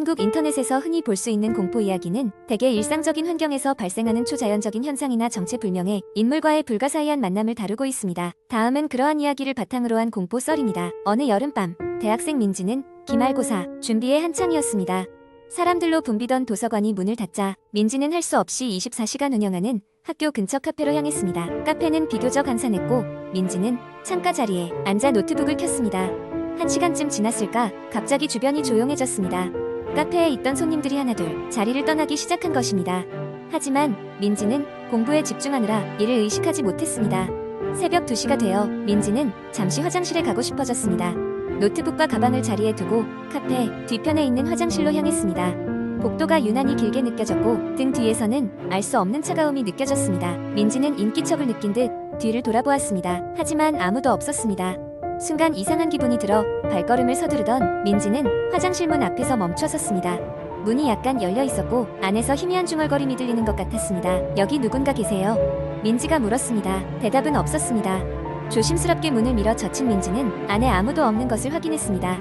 한국 인터넷에서 흔히 볼 수 있는 공포 이야기는 대개 일상적인 환경에서 발생하는 초자연적인 현상이나 정체불명의 인물과의 불가사의한 만남을 다루고 있습니다. 다음은 그러한 이야기를 바탕으로 한 공포 썰입니다. 어느 여름밤, 대학생 민지는 기말고사 준비에 한창이었습니다. 사람들로 붐비던 도서관이 문을 닫자 민지는 할 수 없이 24시간 운영하는 학교 근처 카페로 향했습니다. 카페는 비교적 한산했고 민지는 창가 자리에 앉아 노트북을 켰습니다. 1시간쯤 지났을까 갑자기 주변이 조용해졌습니다. 카페에 있던 손님들이 하나둘 자리를 떠나기 시작한 것입니다. 하지만 민지는 공부에 집중하느라 이를 의식하지 못했습니다. 새벽 2시가 되어 민지는 잠시 화장실에 가고 싶어졌습니다. 노트북과 가방을 자리에 두고 카페 뒤편에 있는 화장실로 향했습니다. 복도가 유난히 길게 느껴졌고 등 뒤에서는 알 수 없는 차가움이 느껴졌습니다. 민지는 인기척을 느낀 듯 뒤를 돌아보았습니다. 하지만 아무도 없었습니다. 순간 이상한 기분이 들어 발걸음을 서두르던 민지는 화장실 문 앞에서 멈춰섰습니다. 문이 약간 열려 있었고 안에서 희미한 중얼거림이 들리는 것 같았습니다. 여기 누군가 계세요? 민지가 물었습니다. 대답은 없었습니다. 조심스럽게 문을 밀어 젖힌 민지는 안에 아무도 없는 것을 확인했습니다.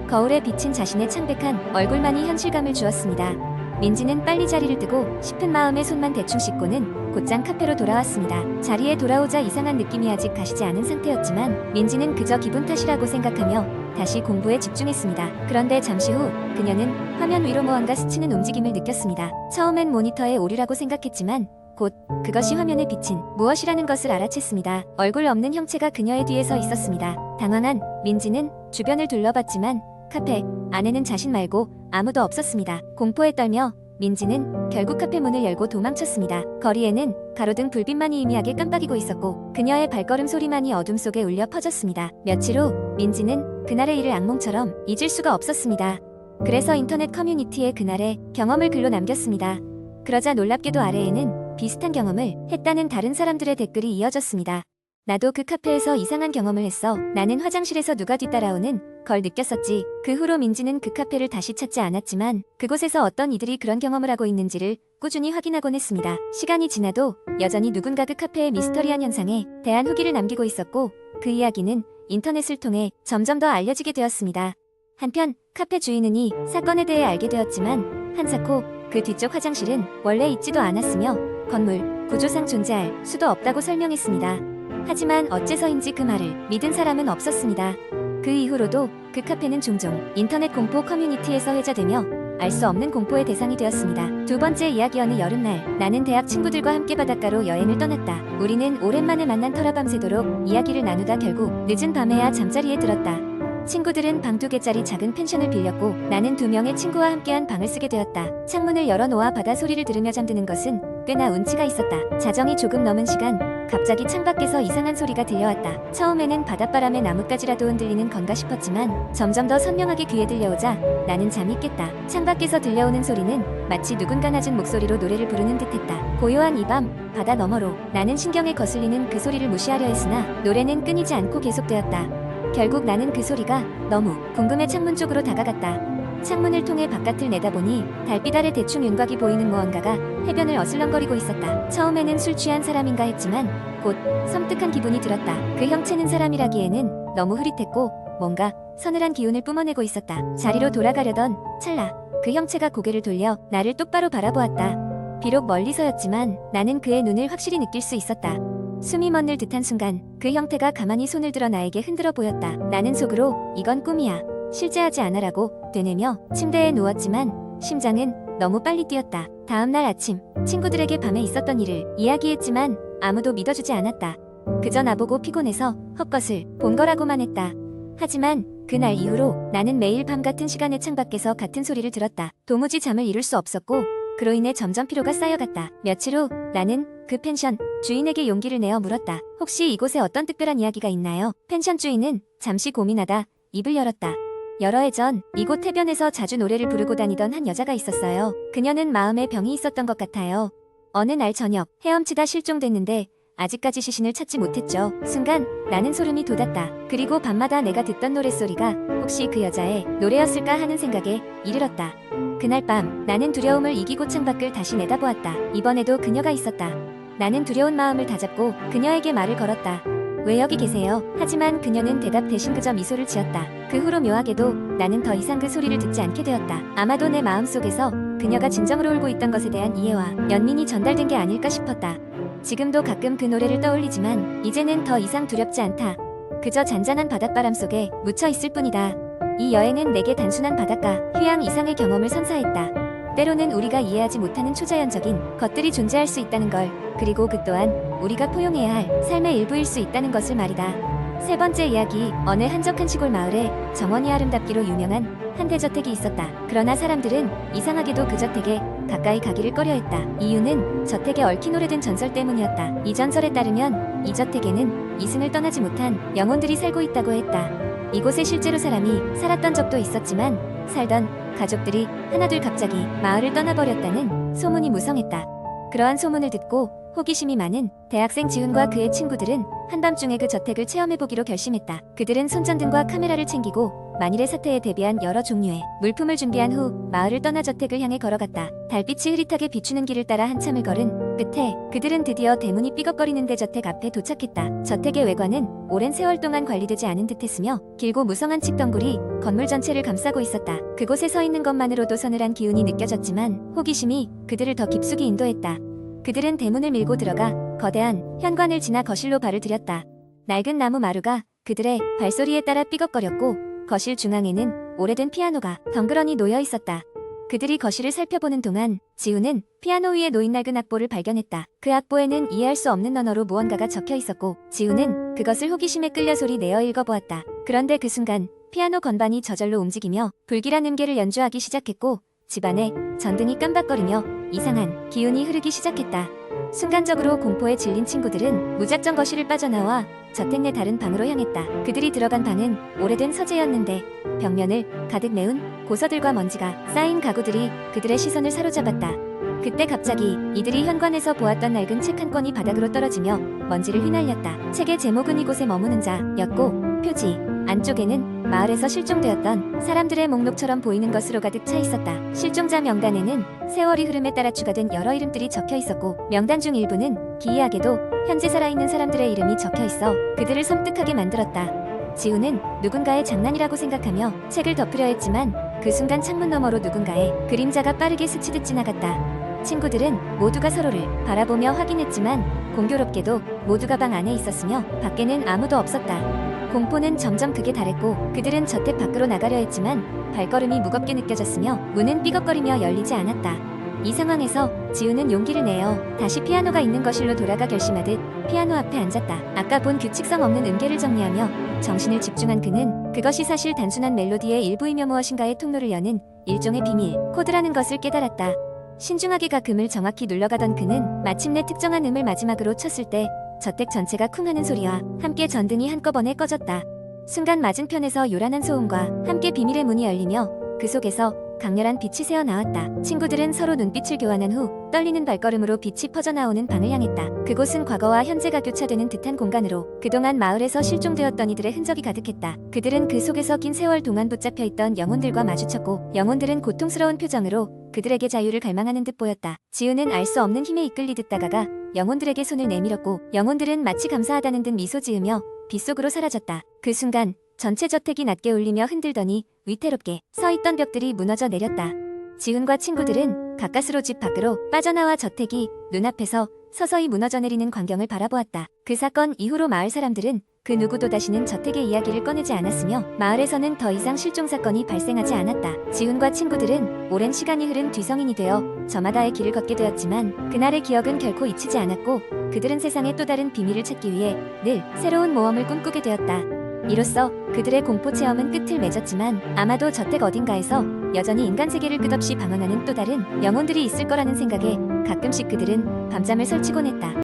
거울에 비친 자신의 창백한 얼굴만이 현실감을 주었습니다. 민지는 빨리 자리를 뜨고 싶은 마음에 손만 대충 씻고는 곧장 카페로 돌아왔습니다. 자리에 돌아오자 이상한 느낌이 아직 가시지 않은 상태였지만 민지는 그저 기분 탓이라고 생각하며 다시 공부에 집중했습니다. 그런데 잠시 후 그녀는 화면 위로 무언가 스치는 움직임을 느꼈습니다. 처음엔 모니터의 오류라고 생각했지만 곧 그것이 화면에 비친 무엇이라는 것을 알아챘습니다. 얼굴 없는 형체가 그녀의 뒤에 서 있었습니다. 당황한 민지는 주변을 둘러봤지만 카페 안에는 자신 말고 아무도 없었습니다. 공포에 떨며 민지는 결국 카페 문을 열고 도망쳤습니다. 거리에는 가로등 불빛만이 희미하게 깜빡이고 있었고 그녀의 발걸음 소리만이 어둠 속에 울려 퍼졌습니다. 며칠 후 민지는 그날의 일을 악몽처럼 잊을 수가 없었습니다. 그래서 인터넷 커뮤니티에 그날의 경험을 글로 남겼습니다. 그러자 놀랍게도 아래에는 비슷한 경험을 했다는 다른 사람들의 댓글이 이어졌습니다. 나도 그 카페에서 이상한 경험을 했어. 나는 화장실에서 누가 뒤따라오는 걸 느꼈었지. 그 후로 민지는 그 카페를 다시 찾지 않았지만 그곳에서 어떤 이들이 그런 경험을 하고 있는지를 꾸준히 확인하곤 했습니다. 시간이 지나도 여전히 누군가 그 카페의 미스터리한 현상에 대한 후기를 남기고 있었고 그 이야기는 인터넷을 통해 점점 더 알려지게 되었습니다. 한편 카페 주인은 이 사건에 대해 알게 되었지만 한사코 그 뒤쪽 화장실은 원래 있지도 않았으며 건물 구조상 존재할 수도 없다고 설명했습니다. 하지만 어째서인지 그 말을 믿은 사람은 없었습니다. 그 이후로도 그 카페는 종종 인터넷 공포 커뮤니티에서 회자되며 알 수 없는 공포의 대상이 되었습니다. 두 번째 이야기. 어느 여름날 나는 대학 친구들과 함께 바닷가로 여행을 떠났다. 우리는 오랜만에 만난 터라 밤새도록 이야기를 나누다 결국 늦은 밤에야 잠자리에 들었다. 친구들은 방 2개짜리 작은 펜션을 빌렸고 나는 2명의 친구와 함께한 방을 쓰게 되었다. 창문을 열어놓아 바다 소리를 들으며 잠드는 것은 꽤나 운치가 있었다. 자정이 조금 넘은 시간 갑자기 창밖에서 이상한 소리가 들려왔다. 처음에는 바닷바람에 나뭇가지라도 흔들리는 건가 싶었지만 점점 더 선명하게 귀에 들려오자 나는 잠이 깼다. 창밖에서 들려오는 소리는 마치 누군가 낮은 목소리로 노래를 부르는 듯했다. 고요한 이 밤 바다 너머로 나는 신경에 거슬리는 그 소리를 무시하려 했으나 노래는 끊이지 않고 계속되었다. 결국 나는 그 소리가 너무 궁금해 창문 쪽으로 다가갔다. 창문을 통해 바깥을 내다보니 달빛 아래 대충 윤곽이 보이는 무언가가 해변을 어슬렁거리고 있었다. 처음에는 술 취한 사람인가 했지만 곧 섬뜩한 기분이 들었다. 그 형체는 사람이라기에는 너무 흐릿했고 뭔가 서늘한 기운을 뿜어내고 있었다. 자리로 돌아가려던 찰나 그 형체가 고개를 돌려 나를 똑바로 바라보았다. 비록 멀리서였지만 나는 그의 눈을 확실히 느낄 수 있었다. 숨이 멎는 듯한 순간 그 형태가 가만히 손을 들어 나에게 흔들어 보였다. 나는 속으로 이건 꿈이야. 실제하지 않아라고 되뇌며 침대에 누웠지만 심장은 너무 빨리 뛰었다. 다음날 아침 친구들에게 밤에 있었던 일을 이야기했지만 아무도 믿어주지 않았다. 그저 나보고 피곤해서 헛것을 본 거라고만 했다. 하지만 그날 이후로 나는 매일 밤 같은 시간에 창밖에서 같은 소리를 들었다. 도무지 잠을 이룰 수 없었고 그로 인해 점점 피로가 쌓여갔다. 며칠 후 나는 그 펜션 주인에게 용기를 내어 물었다. 혹시 이곳에 어떤 특별한 이야기가 있나요? 펜션 주인은 잠시 고민하다 입을 열었다. 여러 해 전 이곳 해변에서 자주 노래를 부르고 다니던 한 여자가 있었어요. 그녀는 마음에 병이 있었던 것 같아요. 어느 날 저녁 헤엄치다 실종됐는데 아직까지 시신을 찾지 못했죠. 순간 나는 소름이 돋았다. 그리고 밤마다 내가 듣던 노랫소리가 혹시 그 여자의 노래였을까 하는 생각에 이르렀다. 그날 밤 나는 두려움을 이기고 창밖을 다시 내다보았다. 이번에도 그녀가 있었다. 나는 두려운 마음을 다잡고 그녀에게 말을 걸었다. 왜 여기 계세요? 하지만 그녀는 대답 대신 그저 미소를 지었다. 그 후로 묘하게도 나는 더 이상 그 소리를 듣지 않게 되었다. 아마도 내 마음속에서 그녀가 진정으로 울고 있던 것에 대한 이해와 연민이 전달된 게 아닐까 싶었다. 지금도 가끔 그 노래를 떠올리지만 이제는 더 이상 두렵지 않다. 그저 잔잔한 바닷바람 속에 묻혀 있을 뿐이다. 이 여행은 내게 단순한 바닷가, 휴양 이상의 경험을 선사했다. 때로는 우리가 이해하지 못하는 초자연적인 것들이 존재할 수 있다는 걸, 그리고 그 또한 우리가 포용해야 할 삶의 일부일 수 있다는 것을 말이다. 세 번째 이야기, 어느 한적한 시골 마을에 정원이 아름답기로 유명한 한 대저택이 있었다. 그러나 사람들은 이상하게도 그 저택에 가까이 가기를 꺼려했다. 이유는 저택에 얽힌 오래된 전설 때문이었다. 이 전설에 따르면 이 저택에는 이승을 떠나지 못한 영혼들이 살고 있다고 했다. 이곳에 실제로 사람이 살았던 적도 있었지만 살던 가족들이 하나둘 갑자기 마을을 떠나버렸다는 소문이 무성했다. 그러한 소문을 듣고 호기심이 많은 대학생 지훈과 그의 친구들은 한밤중에 그 저택을 체험해보기로 결심했다. 그들은 손전등과 카메라를 챙기고 만일의 사태에 대비한 여러 종류의 물품을 준비한 후 마을을 떠나 저택을 향해 걸어갔다. 달빛이 흐릿하게 비추는 길을 따라 한참을 걸은 끝에 그들은 드디어 대문이 삐걱거리는 대저택 앞에 도착했다. 저택의 외관은 오랜 세월 동안 관리되지 않은 듯했으며 길고 무성한 칡덩굴이 건물 전체를 감싸고 있었다. 그곳에 서 있는 것만으로도 서늘한 기운이 느껴졌지만 호기심이 그들을 더 깊숙이 인도했다. 그들은 대문을 밀고 들어가 거대한 현관을 지나 거실로 발을 들였다. 낡은 나무 마루가 그들의 발소리에 따라 삐걱거렸고 거실 중앙에는 오래된 피아노가 덩그러니 놓여 있었다. 그들이 거실을 살펴보는 동안 지훈은 피아노 위에 놓인 낡은 악보를 발견했다. 그 악보에는 이해할 수 없는 언어로 무언가가 적혀 있었고 지훈은 그것을 호기심에 끌려 소리 내어 읽어보았다. 그런데 그 순간 피아노 건반이 저절로 움직이며 불길한 음계를 연주하기 시작했고 집안에 전등이 깜박거리며 이상한 기운이 흐르기 시작했다. 순간적으로 공포에 질린 친구들은 무작정 거실을 빠져나와 저택 내 다른 방으로 향했다. 그들이 들어간 방은 오래된 서재였는데 벽면을 가득 메운 고서들과 먼지가 쌓인 가구들이 그들의 시선을 사로잡았다. 그때 갑자기 이들이 현관에서 보았던 낡은 책 한 권이 바닥으로 떨어지며 먼지를 휘날렸다. 책의 제목은 이곳에 머무는 자였고 표지 안쪽에는 마을에서 실종되었던 사람들의 목록처럼 보이는 것으로 가득 차 있었다. 실종자 명단에는 세월이 흐름에 따라 추가된 여러 이름들이 적혀 있었고 명단 중 일부는 기이하게도 현재 살아있는 사람들의 이름이 적혀 있어 그들을 섬뜩하게 만들었다. 지훈은 누군가의 장난이라고 생각하며 책을 덮으려 했지만 그 순간 창문 너머로 누군가의 그림자가 빠르게 스치듯 지나갔다. 친구들은 모두가 서로를 바라보며 확인했지만 공교롭게도 모두가 방 안에 있었으며 밖에는 아무도 없었다. 공포는 점점 극에 달했고 그들은 저택 밖으로 나가려 했지만 발걸음이 무겁게 느껴졌으며 문은 삐걱거리며 열리지 않았다. 이 상황에서 지훈은 용기를 내어 다시 피아노가 있는 거실로 돌아가 결심하듯 피아노 앞에 앉았다. 아까 본 규칙성 없는 음계를 정리하며 정신을 집중한 그는 그것이 사실 단순한 멜로디의 일부이며 무엇인가의 통로를 여는 일종의 비밀 코드라는 것을 깨달았다. 신중하게 각 음을 정확히 눌러가던 그는 마침내 특정한 음을 마지막으로 쳤을 때 저택 전체가 쿵 하는 소리와 함께 전등이 한꺼번에 꺼졌다. 순간 맞은편에서 요란한 소음과 함께 비밀의 문이 열리며 그 속에서 강렬한 빛이 새어나왔다. 친구들은 서로 눈빛을 교환한 후 떨리는 발걸음으로 빛이 퍼져나오는 방을 향했다. 그곳은 과거와 현재가 교차되는 듯한 공간으로 그동안 마을에서 실종되었던 이들의 흔적이 가득했다. 그들은 그 속에서 긴 세월 동안 붙잡혀 있던 영혼들과 마주쳤고 영혼들은 고통스러운 표정으로 그들에게 자유를 갈망하는 듯 보였다. 지훈은 알 수 없는 힘에 이끌리듯 다가가 영혼들에게 손을 내밀었고 영혼들은 마치 감사하다는 듯 미소 지으며 빛 속으로 사라졌다. 그 순간 전체 저택이 낮게 울리며 흔들더니 위태롭게 서 있던 벽들이 무너져 내렸다. 지훈과 친구들은 가까스로 집 밖으로 빠져나와 저택이 눈앞에서 서서히 무너져 내리는 광경을 바라보았다. 그 사건 이후로 마을 사람들은 그 누구도 다시는 저택의 이야기를 꺼내지 않았으며 마을에서는 더 이상 실종 사건이 발생하지 않았다. 지훈과 친구들은 오랜 시간이 흐른 뒤성인이 되어 저마다의 길을 걷게 되었지만 그날의 기억은 결코 잊히지 않았고 그들은 세상의 또 다른 비밀을 찾기 위해 늘 새로운 모험을 꿈꾸게 되었다. 이로써 그들의 공포 체험은 끝을 맺었지만 아마도 저택 어딘가에서 여전히 인간 세계를 끝없이 방황하는 또 다른 영혼들이 있을 거라는 생각에 가끔씩 그들은 밤잠을 설치곤 했다.